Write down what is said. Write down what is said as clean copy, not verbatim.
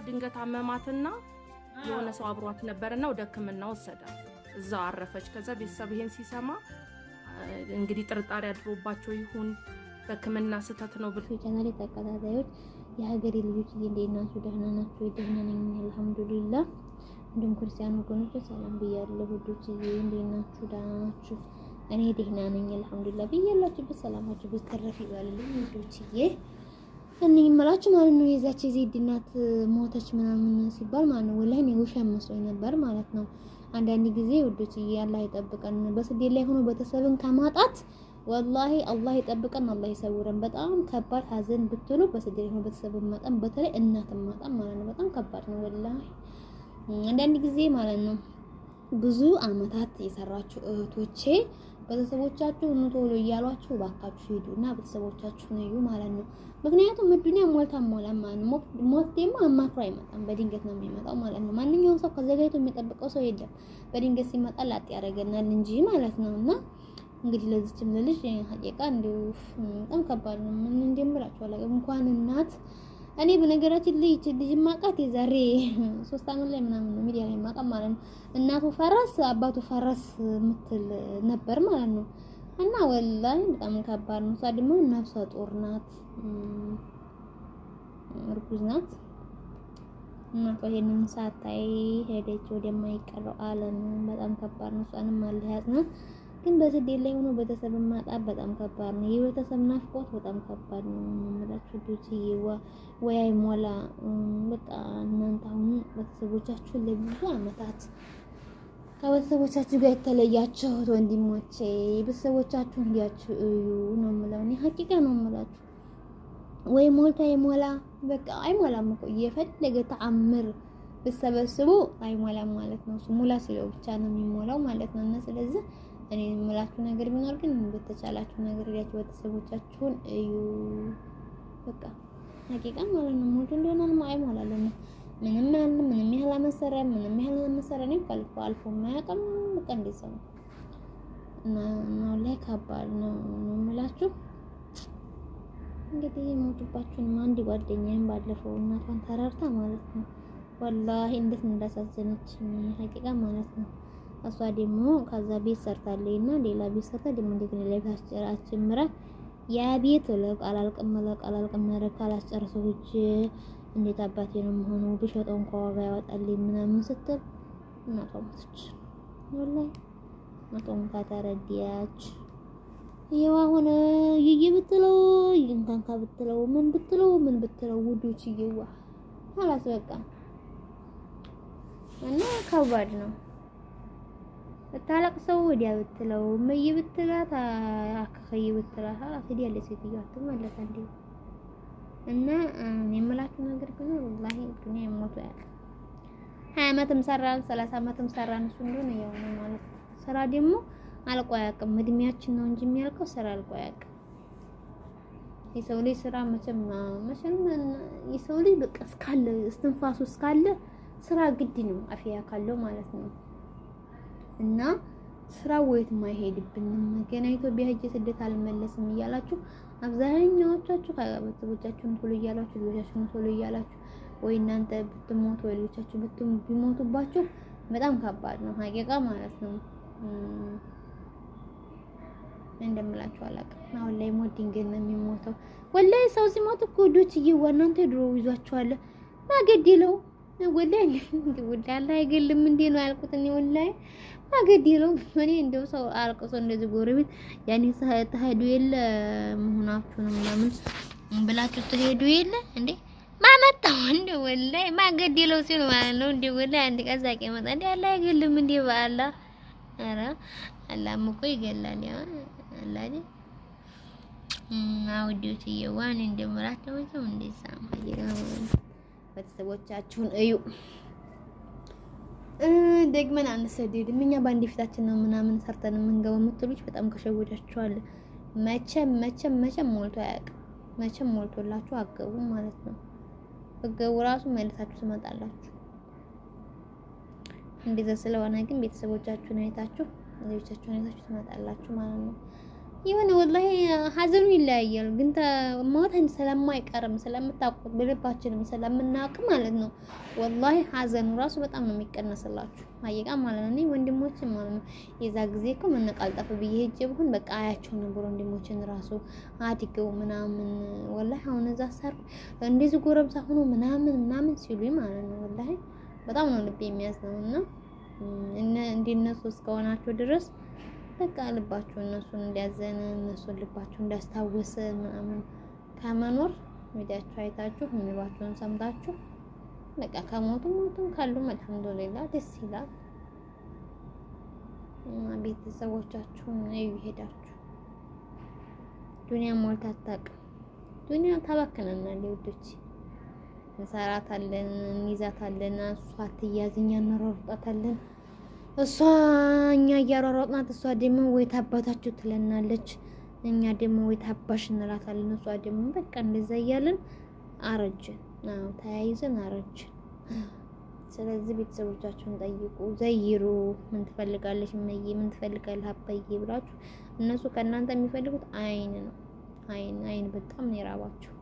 ድንገት አመማትና የሆነ ሰው አብሯት ነበርና ወደ ሕክምና ወሰዳት። እዛው አረፈች። ከዛ ቤተሰብ ይሄን ሲሰማ እንግዲህ ጥርጣሬ አድሮባቸው ይሁን በሕክምና ስህተት ነው ብሎ ቻናሌ ተከታታዮች የሀገሬ ልጆች እንዴት ናችሁ? ደህና ናችሁ? ደህና ነኝ አልሐምዱሊላህ። እንዲሁም ክርስቲያን ወገኖች ሰላም ብያለሁ። ውዶች እንዴት ናችሁ? ደህና ናችሁ? እኔ ደህና ነኝ አልሐምዱሊላህ። ብያላችሁበት ሰላማችሁ ብትተረፍ ይባልልኝ ውዶችዬ። እኔ የምላችሁ ማለት ነው የዛች ዜድ እናት ሞተች ምናምን ሲባል ማለት ነው ወላሂ ነው ውሸት መስሎኝ ነበር ማለት ነው። አንዳንድ ጊዜ ውዶችዬ አላህ ይጠብቀን። በስደት ላይ ሆኖ ቤተሰብን ከማጣት ወላሂ አላህ ይጠብቀን፣ አላህ ይሰውረን። በጣም ከባድ ሀዘን ብትሉ በስደት ሆኖ ቤተሰብን ማጣት፣ በተለይ እናትን ማጣት ማለት ነው በጣም ከባድ ነው ወላሂ። አንዳንድ ጊዜ ማለት ነው ብዙ አመታት የሰራችሁ እህቶቼ ቤተሰቦቻችሁ ቶሎ እያሏችሁ ባካችሁ ሂዱና ቤተሰቦቻችሁን እዩ ማለት ነው። ምክንያቱም ዱንያ ሞልታ ሞላም ማለት ነው። ሞት ደግሞ አማክሮ አይመጣም፣ በድንገት ነው የሚመጣው ማለት ነው። ማንኛውም ሰው ከዘጋይቶ የሚጠብቀው ሰው የለም። በድንገት ሲመጣ ላጥ ያደርገናል እንጂ ማለት ነውና እንግዲህ ለዚችም ልጅ ሀቂቃ እንደው በጣም ከባድ ነው። ምን እንደምላችሁ አላውቅም። እንኳን እናት እኔ በነገራችን ልጅ ማቃት የዛሬ 3 አመት ላይ ምናምን ነው ሚዲያ ላይ ማቃት ማለት ነው። እናቱ ፈረስ አባቱ ፈረስ ምትል ነበር ማለት ነው። እና ወላሂ በጣም ከባድ ነው። እሷ ደግሞ ነፍሰ ጡር ናት፣ እርጉዝ ናት። እናቷ ይሄንን ሳታይ ሄደች ወደማይቀረው ዓለም። በጣም ከባድ ነው። እሷንም አላህ ያጽናት። ግን በስደት ላይ ሆኖ ቤተሰብ ማጣት በጣም ከባድ ነው። የቤተሰብ ናፍቆት በጣም ከባድ ነው። የምላችሁ ልጅዬ ወይ አይሞላ በቃ እናንተ አሁን ቤተሰቦቻችሁን ለብዙ አመታት ከቤተሰቦቻችሁ ጋር የተለያችሁት ወንድሞቼ ቤተሰቦቻችሁ እንዲያችሁ እዩ ነው የምለው። እኔ ሀቂቃ ነው የምላችሁ። ወይ ሞልታ አይሞላ በቃ አይሞላም እኮ የፈለገ ተአምር ብትሰበስቡ አይሞላም ማለት ነው። ሙላ ሲለው ብቻ ነው የሚሞላው ማለት ነው። እና ስለዚህ እኔ የምላችሁ ነገር ቢኖር ግን በተቻላችሁ ነገር ያችሁ ቤተሰቦቻችሁን እዩ በቃ ሀቂቃ ማለት ነው። ሞልቶ እንደሆነ አይሞላለም። ምንም ያህል አመሰረ ነው አልፎ የማያውቅም በቃ እንደዛ ነው። እና ላይ ከባድ ነው የምላችሁ። እንግዲህ ሞቱባችሁን አንድ ጓደኛዬም ባለፈው እናቷን ተራርታ ማለት ነው ወላሂ እንዴት እንዳሳዘነች ሀቂቃ ማለት ነው። እሷ ደግሞ ከዛ ቤት ሰርታለችና ሌላ ቤት ሰርታ ደግሞ እንደገና ላይ ታስጨራችምራ ያ ቤት አላልቅም ካላስጨረሰው እጅ እንዴት አባቴ ነው የምሆነው ብሸጠው እንኳን ዋጋ ያወጣልኝ ምናምን ስትል እናቷ ሞተች። ወላሂ እናቷም ካተረዲያች ይሄው አሁን ብትለው ይንካንካ ብትለው ምን ብትለው ውዶች ይዋ ሀላስ በቃ እና ከባድ ነው። ታለቅሰው ወዲያ ብትለው መይ ብትላት አከይ ብትላት ሀላስ ሄዲያ ለሴትዮ አትመለስ እንዴ። እና የምላችሁ ነገር ግን ወላሂ ዱንያ የሞቱ ያለ 20 አመትም ሰራን 30 አመትም ሰራን እሱ እንደሆነ ያው ነው ማለት ነው። ስራ ደግሞ አልቆ አያውቅም። እድሜያችን ነው እንጂ የሚያልቀው ስራ አልቆ አያውቅም። የሰው ልጅ ስራ መቼም የሰው ልጅ በቃ እስካለ እስትንፋሱ እስካለ ስራ ግድ ነው አፍያ ካለው ማለት ነው። እና ስራው የትም አይሄድብንም። ገና ኢትዮጵያ ሄጄ ስደት አልመለስም እያላችሁ አብዛኛዎቻችሁ ከቤተሰቦቻችሁን ቶሎ እያላችሁ ልጆቻችሁን ቶሎ እያላችሁ ወይ እናንተ ብትሞቱ ወይ ልጆቻችሁ ቢሞቱባችሁ በጣም ከባድ ነው ሀቂቃ ማለት ነው። እንደምላችሁ አላውቅም። አሁን ላይ ሞት ድንገት ነው የሚሞተው። ወላሂ ሰው ሲሞት እኮ ዶች እናንተ ድሮ ይዟችኋል ማገደለው ወላሂ አላህ አይገልም እንዴ ነው ያልኩት እኔ ወላሂ ማገደለው። እኔ እንደው ሰው አልቅሶ እንደዚህ ጎረቤት ያኔ ተሄዱ የለ መሆናችሁ ነው ምናምን ብላችሁ ተሄዱ የለ እንዴ ማመጣው እንዴ ወላሂ ማገደለው ሲሉ ማለት ነው እንዴ ወላሂ አንድ ቀዛቂ መጣ እንዴ አላህ አይገልም እንዴ በአላህ ኧረ አላህም እኮ ይገላል ያ አላህ አይደል። አውዲዮች ይዋን እንደምራቸው ነው እንደዛ ቤተሰቦቻችሁን እዩ። ደግመን አንሰደድም እኛ ባንዲ ፊታችን ነው ምናምን ሰርተን የምንገባው የምትሉች በጣም ከሸወዳችኋል። መቼም ሞልቶ አያውቅም። መቼም ሞልቶላችሁ አገቡም ማለት ነው። በገቡ ራሱ መልሳችሁ ትመጣላችሁ። እንደዛ ስለሆነ ግን ቤተሰቦቻችሁን አይታችሁ ልጆቻችሁን አይታችሁ ትመጣላችሁ ማለት ነው። የሆነ ወላሂ ሀዘኑ ይለያያል። ግን ሞት ስለማይቀርም ስለምታውቁት በልባችንም ስለምናውቅ ማለት ነው። ወላሂ ሀዘኑ ራሱ በጣም ነው የሚቀነስላችሁ ሀቂቃ ማለት ነው። እኔ ወንድሞችን ማለት ነው የዛ ጊዜ እኮ መነቃልጠፍ ብዬ ሄጄ ብሆን በቃ አያቸው ነበር ወንድሞችን ራሱ አድገው ምናምን ወላሂ አሁን እዛ ሰርግ እንደዚህ ጎረምሳ ሆኖ ምናምን ሲሉኝ ማለት ነው ወላሂ በጣም ነው ልቤ የሚያዝነው። እና እንደነሱ እስከሆናችሁ ድረስ በቃ ልባችሁ እነሱን እንዲያዘነ እነሱን ልባችሁ እንዳስታወሰ ምናምን ከመኖር ቪዲዮአችሁ አይታችሁ የሚሏችሁን ሰምታችሁ በቃ ከሞቱም ካሉም አልሐምዱሊላህ ደስ ይላል። ቤተሰቦቻችሁን እዩ ሄዳችሁ። ዱንያ ሞልታ አታውቅም። ዱንያ ታባክነናል ውዶች። እንሰራታለን፣ እንይዛታለን፣ እሷ አትያዝ እኛ እንሯሯጣታለን። እሷ እኛ እያሯሯጥናት እሷ ደግሞ ወይ ታባታችሁ ትለናለች፣ እኛ ደግሞ ወይ ታባሽ እንላታለን። እሷ ደግሞ በቃ እንደዛ እያለን አረጅን። አዎ ተያይዘን አረጅን። ስለዚህ ቤተሰቦቻችሁን ጠይቁ፣ ዘይሩ። ምን ትፈልጋለች እመዬ፣ ምን ትፈልጋለህ አባዬ ብላችሁ እነሱ ከእናንተ የሚፈልጉት አይን ነው። አይን በጣም ነው የራባቸው።